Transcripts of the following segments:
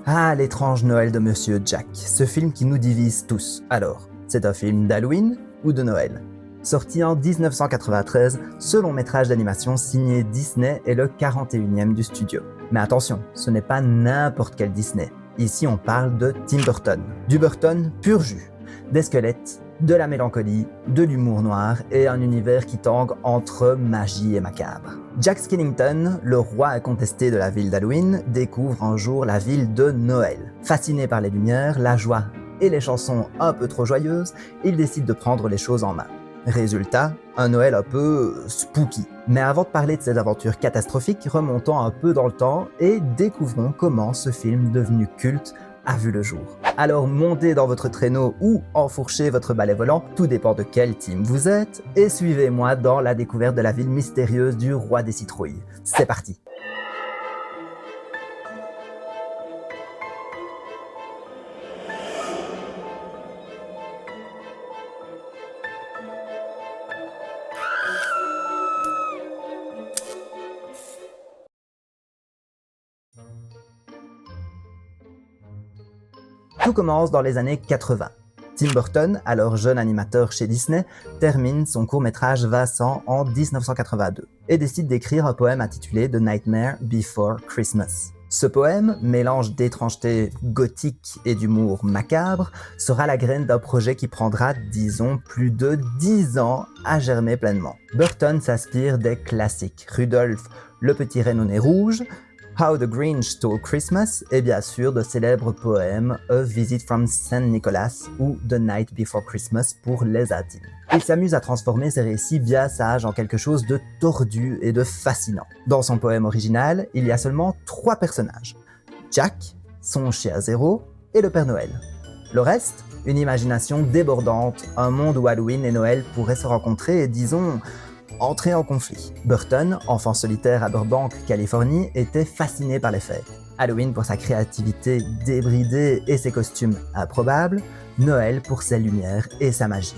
Ah, l'étrange Noël de Monsieur Jack, ce film qui nous divise tous. Alors, c'est un film d'Halloween ou de Noël? Sorti en 1993, ce long métrage d'animation signé Disney est le 41e du studio. Mais attention, ce n'est pas n'importe quel Disney. Ici, on parle de Tim Burton. Du Burton pur jus. Des squelettes, de la mélancolie, de l'humour noir et un univers qui tangue entre magie et macabre. Jack Skellington, le roi incontesté de la ville d'Halloween, découvre un jour la ville de Noël. Fasciné par les lumières, la joie et les chansons un peu trop joyeuses, il décide de prendre les choses en main. Résultat, un Noël un peu spooky. Mais avant de parler de ces aventures catastrophiques, remontons un peu dans le temps et découvrons comment ce film devenu culte a vu le jour. Alors montez dans votre traîneau ou enfourchez votre balai volant, tout dépend de quel team vous êtes, et suivez-moi dans la découverte de la ville mystérieuse du roi des citrouilles. C'est parti! Tout commence dans les années 80. Tim Burton, alors jeune animateur chez Disney, termine son court-métrage Vincent en 1982 et décide d'écrire un poème intitulé The Nightmare Before Christmas. Ce poème, mélange d'étrangeté gothique et d'humour macabre, sera la graine d'un projet qui prendra, disons, plus de 10 ans à germer pleinement. Burton s'inspire des classiques Rudolph, le petit renne au nez rouge, How the Grinch Stole Christmas et bien sûr de célèbres poèmes A Visit from St. Nicholas ou The Night Before Christmas pour les intimes. Il s'amuse à transformer ses récits bien sages en quelque chose de tordu et de fascinant. Dans son poème original, il y a seulement 3 personnages. Jack, son chien Zéro et le Père Noël. Le reste, une imagination débordante, un monde où Halloween et Noël pourraient se rencontrer et disons entrer en conflit. Burton, enfant solitaire à Burbank, Californie, était fasciné par les fêtes. Halloween pour sa créativité débridée et ses costumes improbables, Noël pour ses lumières et sa magie.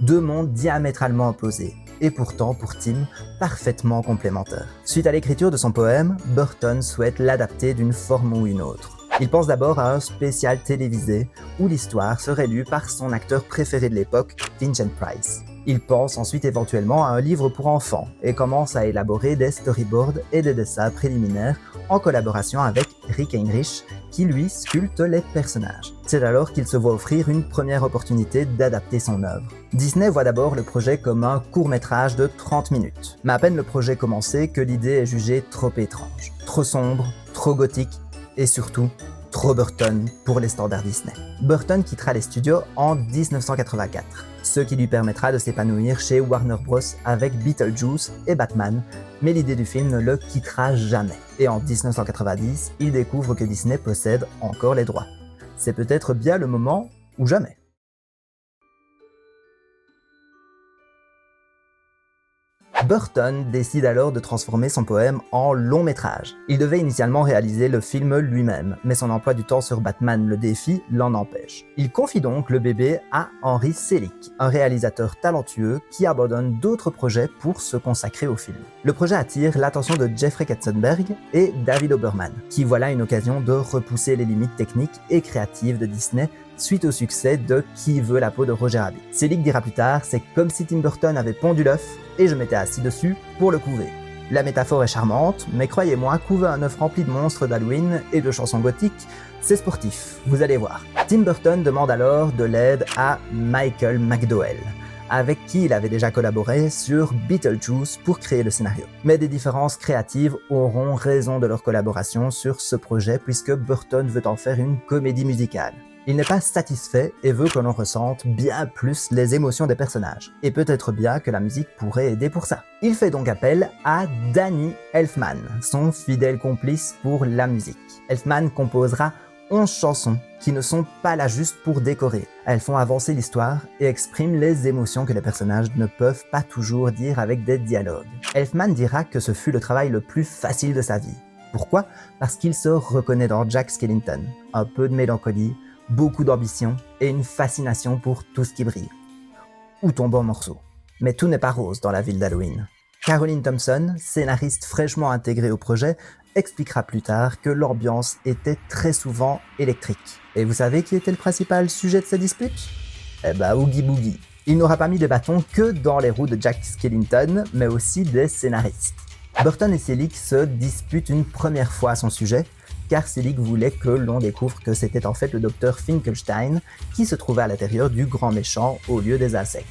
2 mondes diamétralement opposés, et pourtant pour Tim, parfaitement complémentaires. Suite à l'écriture de son poème, Burton souhaite l'adapter d'une forme ou une autre. Il pense d'abord à un spécial télévisé où l'histoire serait lue par son acteur préféré de l'époque, Vincent Price. Il pense ensuite éventuellement à un livre pour enfants et commence à élaborer des storyboards et des dessins préliminaires en collaboration avec Rick Heinrich qui lui sculpte les personnages. C'est alors qu'il se voit offrir une première opportunité d'adapter son œuvre. Disney voit d'abord le projet comme un court-métrage de 30 minutes. Mais à peine le projet commencé que l'idée est jugée trop étrange, trop sombre, trop gothique et surtout trop Burton pour les standards Disney. Burton quittera les studios en 1984, ce qui lui permettra de s'épanouir chez Warner Bros avec Beetlejuice et Batman, mais l'idée du film ne le quittera jamais. Et en 1990, il découvre que Disney possède encore les droits. C'est peut-être bien le moment ou jamais. Burton décide alors de transformer son poème en long métrage. Il devait initialement réaliser le film lui-même, mais son emploi du temps sur Batman le défi l'en empêche. Il confie donc le bébé à Henry Selick, un réalisateur talentueux qui abandonne d'autres projets pour se consacrer au film. Le projet attire l'attention de Jeffrey Katzenberg et David Oberman, qui voient là une occasion de repousser les limites techniques et créatives de Disney suite au succès de Qui veut la peau de Roger Rabbit. Selick dira plus tard, c'est comme si Tim Burton avait pondu l'œuf et je m'étais assis dessus pour le couver. La métaphore est charmante, mais croyez-moi, couver un œuf rempli de monstres d'Halloween et de chansons gothiques, c'est sportif, vous allez voir. Tim Burton demande alors de l'aide à Michael McDowell, avec qui il avait déjà collaboré sur Beetlejuice pour créer le scénario. Mais des différences créatives auront raison de leur collaboration sur ce projet puisque Burton veut en faire une comédie musicale. Il n'est pas satisfait et veut que l'on ressente bien plus les émotions des personnages. Et peut-être bien que la musique pourrait aider pour ça. Il fait donc appel à Danny Elfman, son fidèle complice pour la musique. Elfman composera 11 chansons qui ne sont pas là juste pour décorer. Elles font avancer l'histoire et expriment les émotions que les personnages ne peuvent pas toujours dire avec des dialogues. Elfman dira que ce fut le travail le plus facile de sa vie. Pourquoi? Parce qu'il se reconnaît dans Jack Skellington. Un peu de mélancolie, beaucoup d'ambition et une fascination pour tout ce qui brille. Ou tombe en morceaux. Mais tout n'est pas rose dans la ville d'Halloween. Caroline Thompson, scénariste fraîchement intégrée au projet, expliquera plus tard que l'ambiance était très souvent électrique. Et vous savez qui était le principal sujet de ces disputes? Eh ben, Oogie Boogie. Il n'aura pas mis de bâton que dans les roues de Jack Skellington, mais aussi des scénaristes. Burton et Selig se disputent une première fois à son sujet, car Selig voulait que l'on découvre que c'était en fait le docteur Finkelstein qui se trouvait à l'intérieur du grand méchant au lieu des insectes.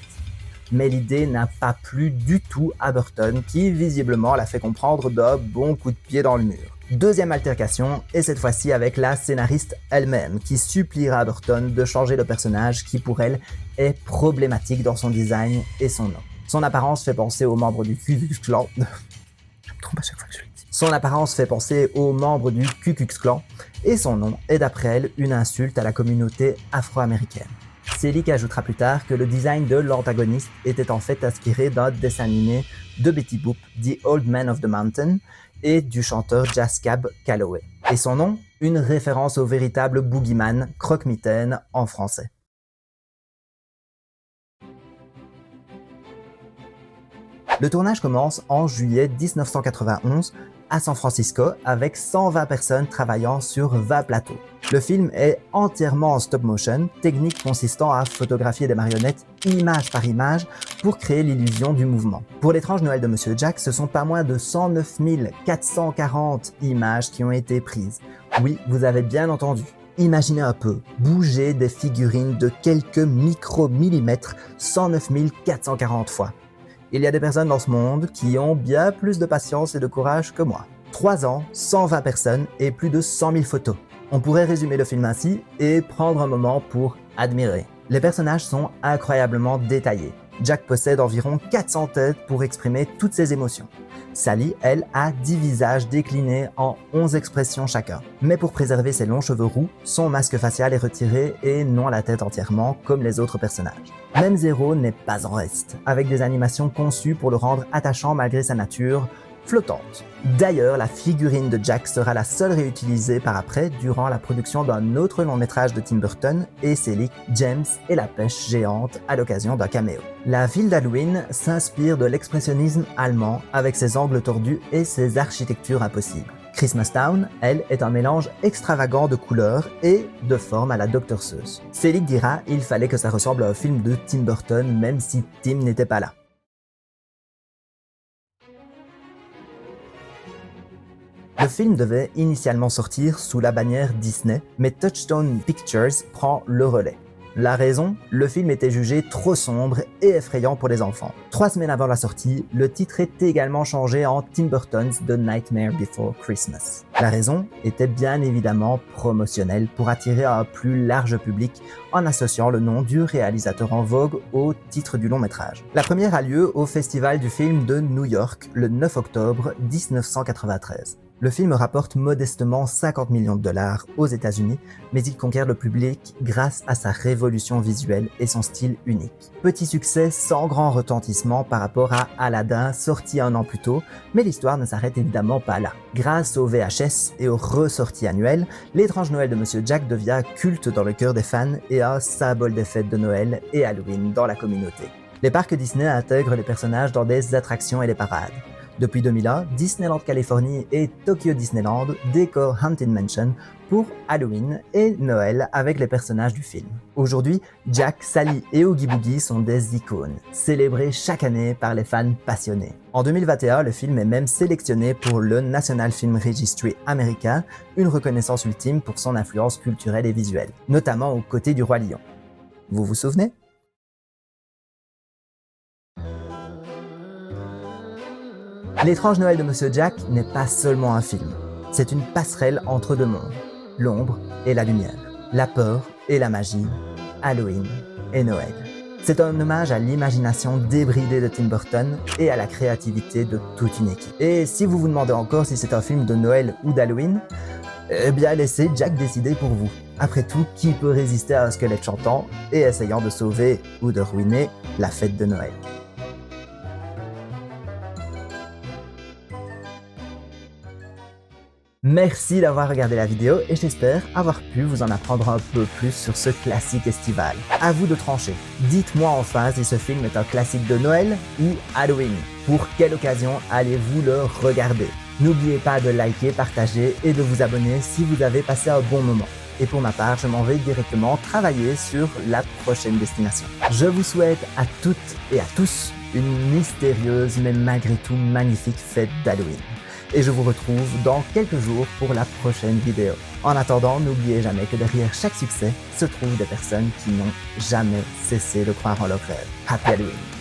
Mais l'idée n'a pas plu du tout à Burton, qui visiblement l'a fait comprendre d'un bon coup de pied dans le mur. Deuxième altercation, et cette fois-ci avec la scénariste elle-même, qui suppliera Burton de changer le personnage qui pour elle est problématique dans son design et son nom. Son apparence fait penser aux membres du Ku Klux Klan. Son apparence fait penser aux membres du Ku Klux Klan, et son nom est d'après elle une insulte à la communauté afro-américaine. Selig ajoutera plus tard que le design de l'antagoniste était en fait inspiré d'un dessin animé de Betty Boop, The Old Man of the Mountain, et du chanteur Jazz Cab Calloway. Et son nom, une référence au véritable boogeyman Croque-Mitaine en français. Le tournage commence en juillet 1991 à San Francisco avec 120 personnes travaillant sur 20 plateaux. Le film est entièrement en stop motion, technique consistant à photographier des marionnettes image par image pour créer l'illusion du mouvement. Pour l'étrange Noël de Monsieur Jack, ce sont pas moins de 109 440 images qui ont été prises. Oui, vous avez bien entendu. Imaginez un peu, bouger des figurines de quelques micromillimètres 109 440 fois. Il y a des personnes dans ce monde qui ont bien plus de patience et de courage que moi. 3 ans, 120 personnes et plus de 100 000 photos. On pourrait résumer le film ainsi et prendre un moment pour admirer. Les personnages sont incroyablement détaillés. Jack possède environ 400 têtes pour exprimer toutes ses émotions. Sally, elle, a 10 visages déclinés en 11 expressions chacun. Mais pour préserver ses longs cheveux roux, son masque facial est retiré et non la tête entièrement comme les autres personnages. Même Zero n'est pas en reste, avec des animations conçues pour le rendre attachant malgré sa nature flottante. D'ailleurs, la figurine de Jack sera la seule réutilisée par après durant la production d'un autre long-métrage de Tim Burton et Selig, James et la pêche géante à l'occasion d'un caméo. La ville d'Halloween s'inspire de l'expressionnisme allemand avec ses angles tordus et ses architectures impossibles. Christmas Town, elle, est un mélange extravagant de couleurs et de formes à la Dr Seuss. Selig dira « il fallait que ça ressemble à un film de Tim Burton même si Tim n'était pas là ». Le film devait initialement sortir sous la bannière Disney, mais Touchstone Pictures prend le relais. La raison, le film était jugé trop sombre et effrayant pour les enfants. 3 semaines avant la sortie, le titre est également changé en Tim Burton's The Nightmare Before Christmas. La raison était bien évidemment promotionnelle pour attirer un plus large public en associant le nom du réalisateur en vogue au titre du long métrage. La première a lieu au Festival du film de New York le 9 octobre 1993. Le film rapporte modestement 50 millions de dollars aux États-Unis, mais il conquiert le public grâce à sa révolution visuelle et son style unique. Petit succès sans grand retentissement par rapport à Aladdin, sorti 1 an plus tôt, mais l'histoire ne s'arrête évidemment pas là. Grâce au VHS et aux ressorties annuelles, l'étrange Noël de Monsieur Jack devient culte dans le cœur des fans et un symbole des fêtes de Noël et Halloween dans la communauté. Les parcs Disney intègrent les personnages dans des attractions et des parades. Depuis 2001, Disneyland Californie et Tokyo Disneyland décorent Haunted Mansion pour Halloween et Noël avec les personnages du film. Aujourd'hui, Jack, Sally et Oogie Boogie sont des icônes, célébrées chaque année par les fans passionnés. En 2021, le film est même sélectionné pour le National Film Registry américain, une reconnaissance ultime pour son influence culturelle et visuelle, notamment aux côtés du Roi Lion. Vous vous souvenez ? L'étrange Noël de Monsieur Jack n'est pas seulement un film, c'est une passerelle entre 2 mondes, l'ombre et la lumière, la peur et la magie, Halloween et Noël. C'est un hommage à l'imagination débridée de Tim Burton et à la créativité de toute une équipe. Et si vous vous demandez encore si c'est un film de Noël ou d'Halloween, eh bien laissez Jack décider pour vous. Après tout, qui peut résister à un squelette chantant et essayant de sauver ou de ruiner la fête de Noël ? Merci d'avoir regardé la vidéo et j'espère avoir pu vous en apprendre un peu plus sur ce classique estival. À vous de trancher. Dites-moi en face si ce film est un classique de Noël ou Halloween. Pour quelle occasion allez-vous le regarder? N'oubliez pas de liker, partager et de vous abonner si vous avez passé un bon moment. Et pour ma part, je m'en vais directement travailler sur la prochaine destination. Je vous souhaite à toutes et à tous une mystérieuse mais malgré tout magnifique fête d'Halloween. Et je vous retrouve dans quelques jours pour la prochaine vidéo. En attendant, n'oubliez jamais que derrière chaque succès se trouvent des personnes qui n'ont jamais cessé de croire en leurs rêves. Happy Halloween!